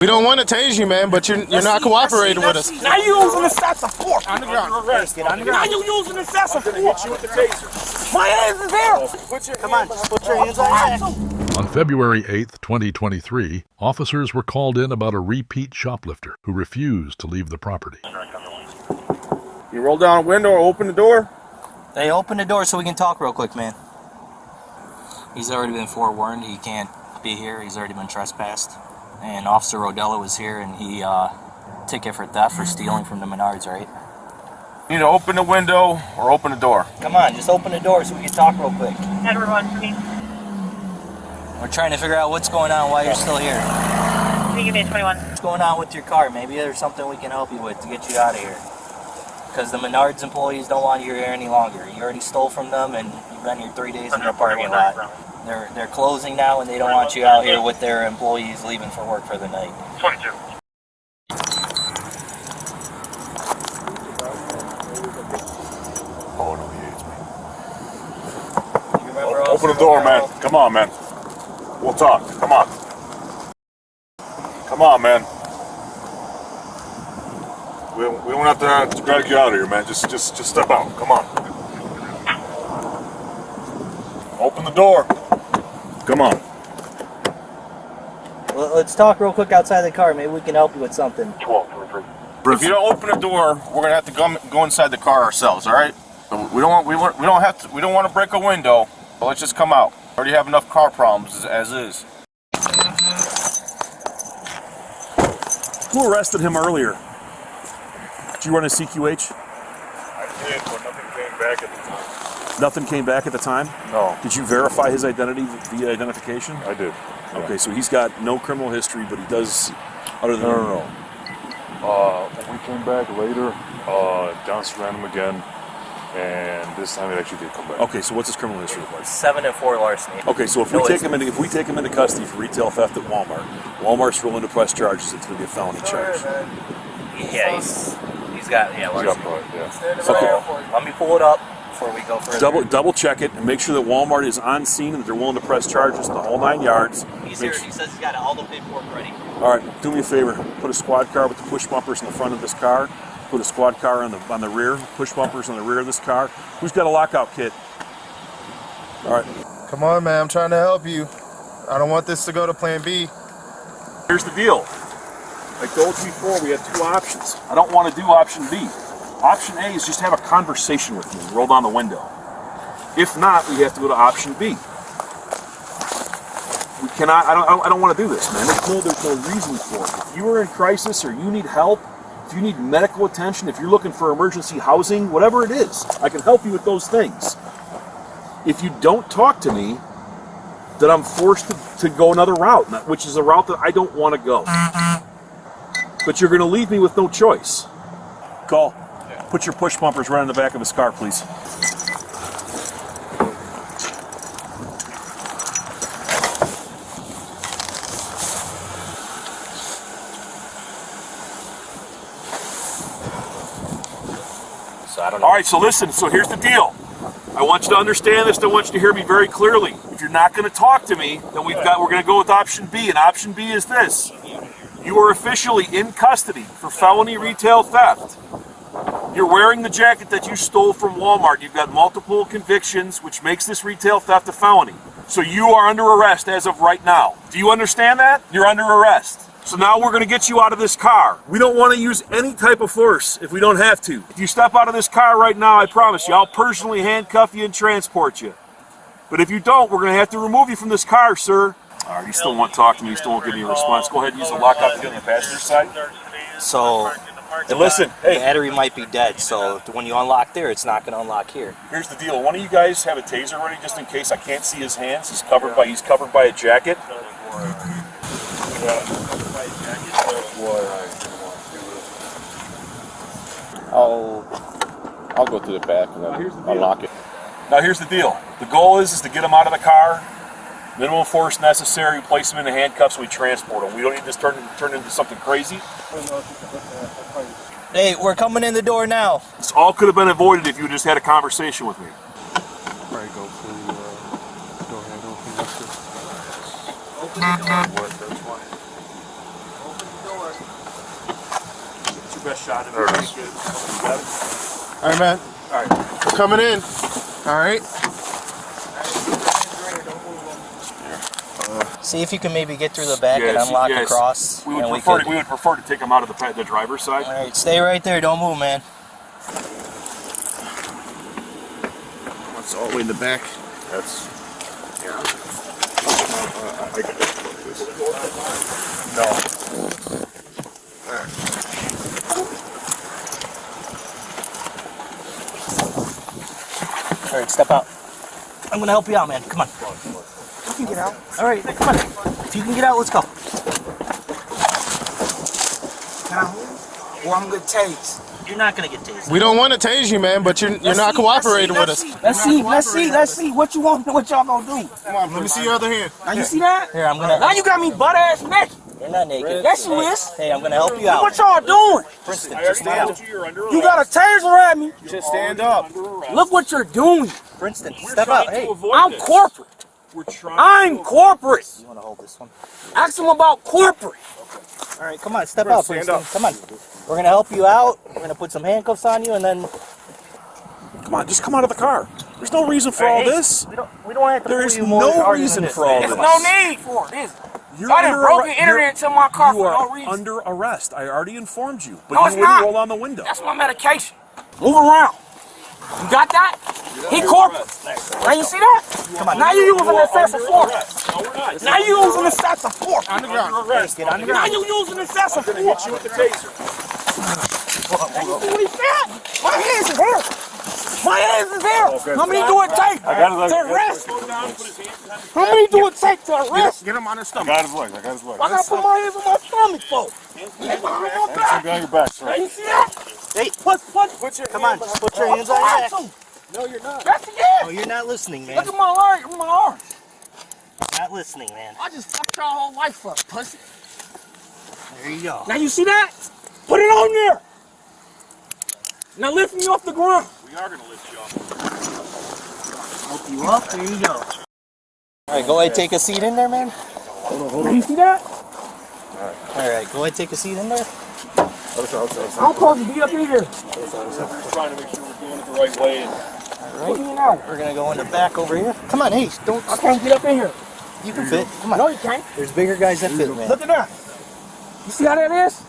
We don't want to tase you, man, but you're not cooperating with us. Now you're using excessive force. On the ground. Get on the ground. Now you're using excessive force. Hit you with the taser. My hands is there. Come on, just put your hands on your head. On February 8th, 2023, officers were called in about a repeat shoplifter who refused to leave the property. You roll down a window or open the door? Hey, open the door so we can talk real quick, man. He's already been forewarned. He can't be here. He's already been trespassed. And Officer Rodella was here, and he ticket for theft for stealing from the Menards, right? You need to open the window or open the door. Come on, just open the door so we can talk real quick. Edward 1, please. We're trying to figure out what's going on, why you're still here. Can you give me a 21? What's going on with your car? Maybe there's something we can help you with to get you out of here. Because the Menards employees don't want you here any longer. You already stole from them, and you've been here 3 days in their parking lot. They're closing now, and they don't want you out here with their employees leaving for work for the night. 22. Oh no, he hates me. Open the door, man. Come on, man. We'll talk. Come on. Come on, man. We don't have to drag you out of here, man. Just step out. Come on. Open the door. Come on. Well, let's talk real quick outside the car. Maybe we can help you with something. 12. If you don't open the door, we're gonna have to go inside the car ourselves. All right? We don't want to break a window. But let's just come out. We already have enough car problems as is. Who arrested him earlier? Did you run a CQH? I did, but nothing came back at the time. Nothing came back at the time? No. Did you verify his identity via identification? I did. Yeah. Okay, so he's got no criminal history, but he does, other than... No. When we came back later, Johnson ran him again, and this time it actually did come back. Okay, so what's his criminal history like? 7 and 4 larceny. Okay, so if we take him into custody for retail theft at Walmart, Walmart's willing to press charges. It's going to be a felony charge. Yeah, he's got larceny. Okay. Let me pull it up before we go further. Double check it and make sure that Walmart is on scene and that they're willing to press charges the whole 9 yards. He's here. He says he's got all the paperwork ready. All right, do me a favor. Put a squad car with the push bumpers in the front of this car. Put a squad car on the rear. Push bumpers on the rear of this car. Who's got a lockout kit? All right. Come on, man. I'm trying to help you. I don't want this to go to Plan B. Here's the deal. I told you before, we have two options. I don't want to do option B. Option A is just have a conversation with me and roll down the window. If not, we have to go to option B. We cannot, I don't want to do this, man. There's no reason for it. If you are in crisis or you need help, if you need medical attention, if you're looking for emergency housing, whatever it is, I can help you with those things. If you don't talk to me, then I'm forced to go another route, which is a route that I don't want to go. But you're going to leave me with no choice. Call. Put your push bumpers right in the back of his car, please. All right, so listen, so here's the deal. I want you to understand this, I want you to hear me very clearly. If you're not going to talk to me, then we're going to go with option B, and option B is this. You are officially in custody for felony retail theft. You're wearing the jacket that you stole from Walmart. You've got multiple convictions, which makes this retail theft a felony. So you are under arrest as of right now. Do you understand that? You're under arrest. So now we're going to get you out of this car. We don't want to use any type of force if we don't have to. If you step out of this car right now, I promise you, I'll personally handcuff you and transport you. But if you don't, we're going to have to remove you from this car, sir. All right, you still won't talk to me. You still won't give me a response. Go ahead and use the lockout to get on the passenger side. So, And listen, the hey, battery might be dead, so when you unlock there, it's not going to unlock here. here's the deal. One of you guys have a taser ready just in case I can't see his hands. He's covered by a jacket. I'll go to the back and then unlock it. Now here's the deal. The goal is to get him out of the car. Minimum force necessary. Place him in the handcuffs. We transport him. We don't need this turn into something crazy. Hey, we're coming in the door now. This all could have been avoided if you just had a conversation with me. All right, go ahead, open this. Open the door. That's fine. Open your best shot. There it is. All right, man. All right. We're coming in. All right. See if you can maybe get through the back and Yes, unlock yes. across. We would, and prefer we would prefer to take them out of the driver's side. All right, stay right there. Don't move, man. It's all the way in the back. That's, yeah. I get it. No. All right, step out. I'm gonna help you out, man. Come on. You can get out. All right, come on. If you can get out, let's go. Now, or I'm gonna tase. You're not gonna get tased. We don't want to tase you, man, but you're not cooperating with us. Let's see. What you want? What y'all gonna do? Come on, let me see your other hand. Now you see that? Here, I'm gonna. Now you got me butt ass naked. You're not naked. Yes, you Hey, is. Hey, I'm gonna help you out. What y'all doing? Princeton, just stand up. You got a taser at me. Just stand up. Look what you're doing. Princeton, step out. Hey, I'm corporate. We're trying. I'm corporate. you wanna hold this one? Ask them about corporate. All right, come on, step out, Princeton. Come on. We're gonna help you out. We're gonna put some handcuffs on you, and then. Come on, just come out of the car. There's no reason for all this. We don't have to. There pull is you more no harder reason than this, for all man. this. There's no need for it, is it? You're I done under broken arre- internet into my car You for are no reason. under arrest. I already informed you, but No, you it's wouldn't not. roll down the window. That's my medication. Move around. You got that? He corporate. Now you see that? Come on. Now you using excessive force. No, we're not. Now you using excessive force. On the ground. Get on the Now ground. you using excessive I'm gonna force. hit you with the taser. You see what he said? My hands is here. My hands is here. How many do it take to arrest? How many do it take to arrest? Get him on his I stomach. got his leg. I got his leg. I gotta put my hands on my stomach for. Behind my back. Get on your back, Now sir. you see that? Hey, Put your come on. Put your hands on your back. No, you're not. Yes, he is. Oh, you're not listening, man. Look at my leg, my arms. Not listening, man. I just fucked your whole life up, pussy. There you go. Now you see that? Put it on there. Now lift me off the ground. We are gonna lift you up. Help you up. There you go. All right, go ahead, take a seat in there, man. Now you see that? All right, go ahead, take a seat in there. I'm supposed to be up in here. We're trying to make sure we're doing it the right way. Put me in there. We're gonna go in the back over here. Come on, hey, don't. I can't get up in here. You can fit. Come No, on. you can't. There's bigger guys that fit, man. Look at that. You see how that is?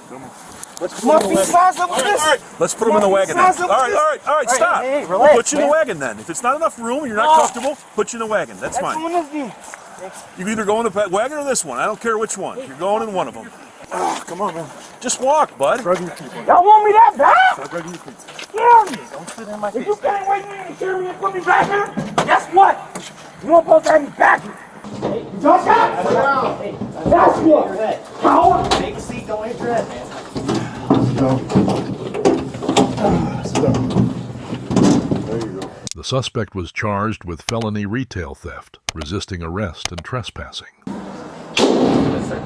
My feet size up with this. Let's put him in the wagon then. All right, stop. Hey, relax, Put you in the man. wagon then. If it's not enough room and you're not comfortable, put you in the wagon. That's That's fine. doing this then. You can either go in the wagon or this one. I don't care which one. You're going in one of them. Come on, man. Just walk, bud. Drug your feet. Y'all want me that bad? Drug your feet. Scare me. Don't fit in my If face. you can't wait me to carry me and put me back here, guess what? You don't supposed to have me back here. Just that? That's what. Coward. Take a seat. Don't hit your head, man. There you go. The suspect was charged with felony retail theft, resisting arrest, and trespassing. Yes, sir.